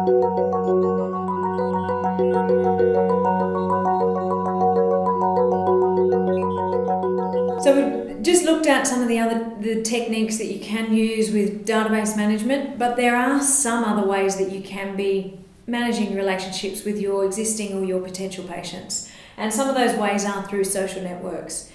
So we've just looked at some of the techniques that you can use with database management, but there are some other ways that you can be managing relationships with your existing or your potential patients. And some of those ways are through social networks.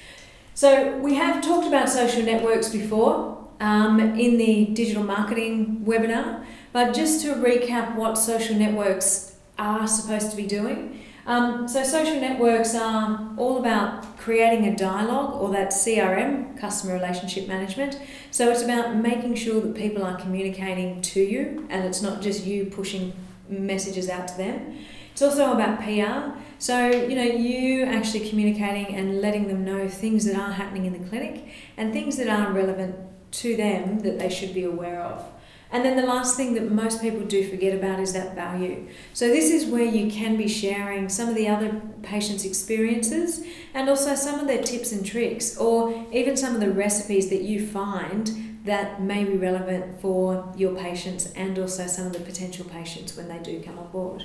So we have talked about social networks before in the digital marketing webinar, but just to recap what social networks are supposed to be doing. So social networks are all about creating a dialogue, or that CRM, customer relationship management. So it's about making sure that people are communicating to you and it's not just you pushing messages out to them. It's also about PR. So, you actually communicating and letting them know things that are happening in the clinic and things that are relevant to them that they should be aware of. And then the last thing that most people do forget about is that value. So this is where you can be sharing some of the other patients' experiences and also some of their tips and tricks, or even some of the recipes that you find that may be relevant for your patients and also some of the potential patients when they do come on board.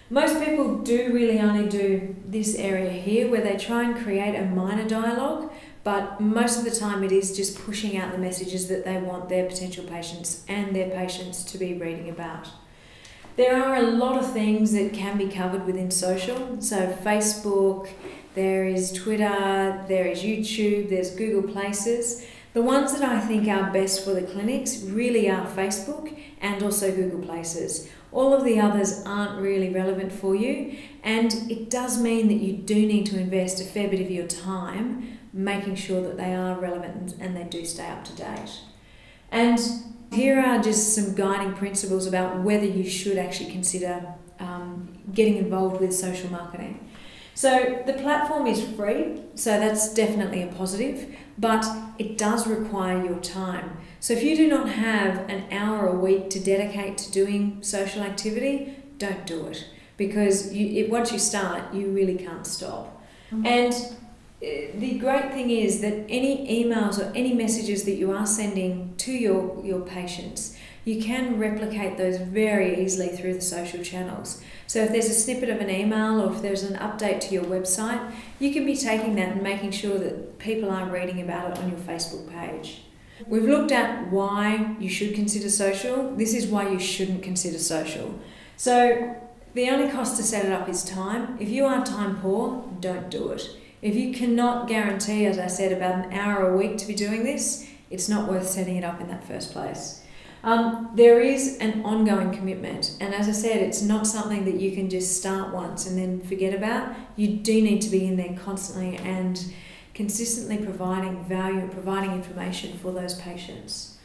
Most people do really only do this area here where they try and create a minor dialogue, but most of the time it is just pushing out the messages that they want their potential patients and their patients to be reading about. There are a lot of things that can be covered within social. So Facebook, there is Twitter, there is YouTube, there's Google Places. The ones that I think are best for the clinics really are Facebook and also Google Places. All of the others aren't really relevant for you, and it does mean that you do need to invest a fair bit of your time making sure that they are relevant and they do stay up to date. And here are just some guiding principles about whether you should actually consider getting involved with social marketing. So the platform is free, so that's definitely a positive, but it does require your time. So if you do not have an hour a week to dedicate to doing social activity, don't do it, because once you start, you really can't stop. And the great thing is that any emails or any messages that you are sending to your patients, you can replicate those very easily through the social channels. So if there's a snippet of an email or if there's an update to your website, you can be taking that and making sure that people are reading about it on your Facebook page. We've looked at why you should consider social. This is why you shouldn't consider social. So the only cost to set it up is time. If you are time poor, don't do it. If you cannot guarantee, as I said, about an hour a week to be doing this, it's not worth setting it up in that first place. There is an ongoing commitment, and as I said, it's not something that you can just start once and then forget about. You do need to be in there constantly and consistently providing value and providing information for those patients.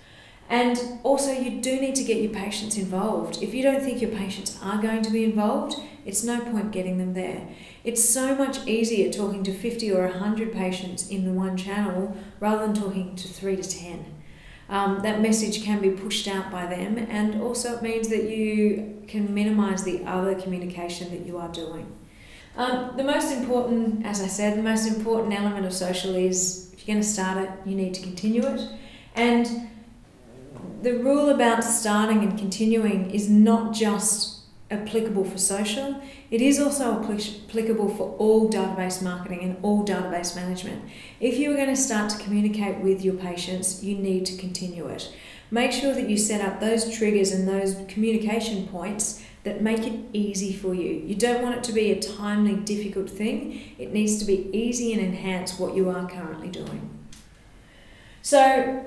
And also you do need to get your patients involved. If you don't think your patients are going to be involved, it's no point getting them there. It's so much easier talking to 50 or 100 patients in the one channel rather than talking to 3 to 10. That message can be pushed out by them, and also it means that you can minimise the other communication that you are doing. The most important, as I said, the most important element of social is if you're going to start it, you need to continue it. And the rule about starting and continuing is not just applicable for social, it is also applicable for all database marketing and all database management. If you are going to start to communicate with your patients, you need to continue it. Make sure that you set up those triggers and those communication points that make it easy for you. You don't want it to be a timely, difficult thing. It needs to be easy and enhance what you are currently doing. So,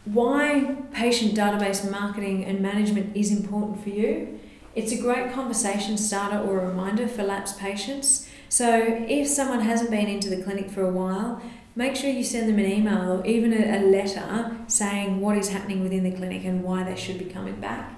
why patient database marketing and management is important for you? It's a great conversation starter or a reminder for lapsed patients. So if someone hasn't been into the clinic for a while, make sure you send them an email or even a letter saying what is happening within the clinic and why they should be coming back.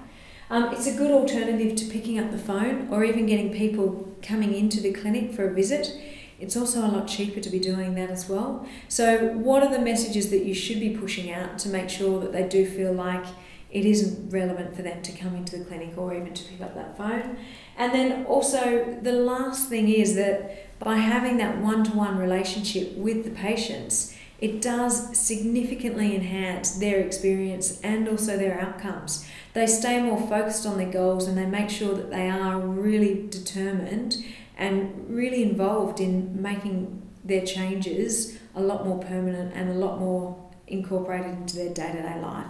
It's a good alternative to picking up the phone or even getting people coming into the clinic for a visit. It's also a lot cheaper to be doing that as well. So what are the messages that you should be pushing out to make sure that they do feel like it isn't relevant for them to come into the clinic or even to pick up that phone? And then also the last thing is that by having that one-to-one relationship with the patients, it does significantly enhance their experience and also their outcomes. They stay more focused on their goals and they make sure that they are really determined and really involved in making their changes a lot more permanent and a lot more incorporated into their day-to-day life.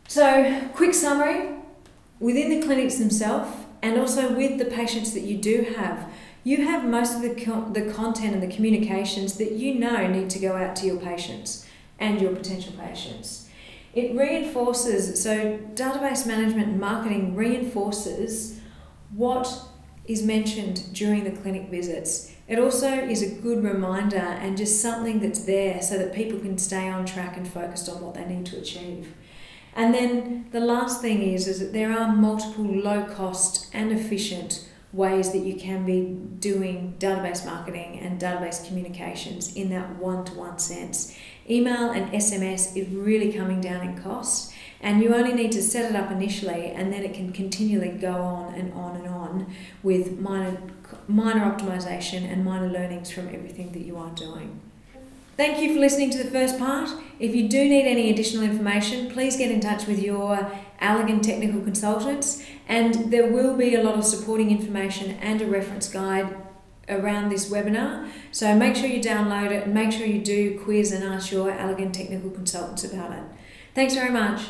So, quick summary, within the clinics themselves and also with the patients that you have most of the content and the communications that you know need to go out to your patients and your potential patients. It reinforces, so database management and marketing reinforces what is mentioned during the clinic visits. It also is a good reminder and just something that's there so that people can stay on track and focused on what they need to achieve. And then the last thing is that there are multiple low cost and efficient ways that you can be doing database marketing and database communications in that one-to-one sense. Email and SMS is really coming down in cost, and you only need to set it up initially, and then it can continually go on and on and on with minor optimization and minor learnings from everything that you are doing. Thank you for listening to the first part. If you do need any additional information, please get in touch with your Allergan technical consultants, and there will be a lot of supporting information and a reference guide around this webinar. So make sure you download it and make sure you do quiz and ask your Allergan technical consultants about it. Thanks very much.